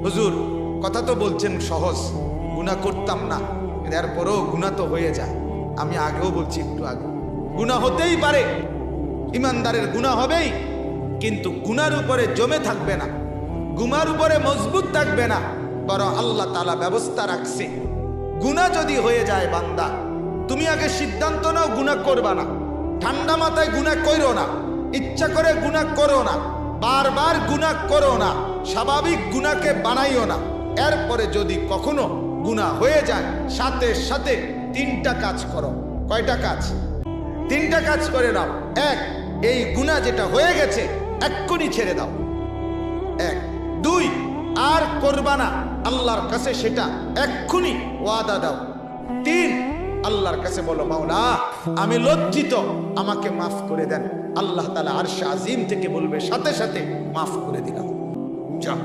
হুজুর কথা তো বলছেন সহজ, গুনাহ করতাম না, এরপরও গুনাহ তো হয়ে যায়। আমি আগেও বলছি, একটু আগে গুনাহ হতেই পারে, ইমানদারের গুনাহ হবেই, কিন্তু গুনার উপরে জমে থাকবে না, গুনার উপরে মজবুত থাকবে না। বরং আল্লাহ তাআলা ব্যবস্থা রাখছে, গুনাহ যদি হয়ে যায় বান্দা, তুমি আগে সিদ্ধান্ত নাও গুনাহ করবা না, ঠান্ডা মাথায় গুনাহ করো না, ইচ্ছা করে গুনাহ করো না, বারবার গুনাহ করো না, স্বাভাবিক গুনাহকে বানাইও না। এরপরে যদি কখনো গুনাহ হয়ে যায়, সাথে সাথে তিনটা কাজ করো। কয়টা কাজ? তিনটা কাজ করে নাও। এক, এই গুনাহ যেটা হয়ে গেছে এক্ষুনি ছেড়ে দাও। এক। দুই, আর করবা না, আল্লাহর কাছে সেটা এক্ষুনি ওয়াদা দাও। তিন, আল্লাহর কাছে বলো, মাওলা আমি লজ্জিত, আমাকে মাফ করে দেন। আল্লাহ তাআলা আরশে আজিম থেকে বলবে, সাথে সাথে মাফ করে দিলাম। যাও।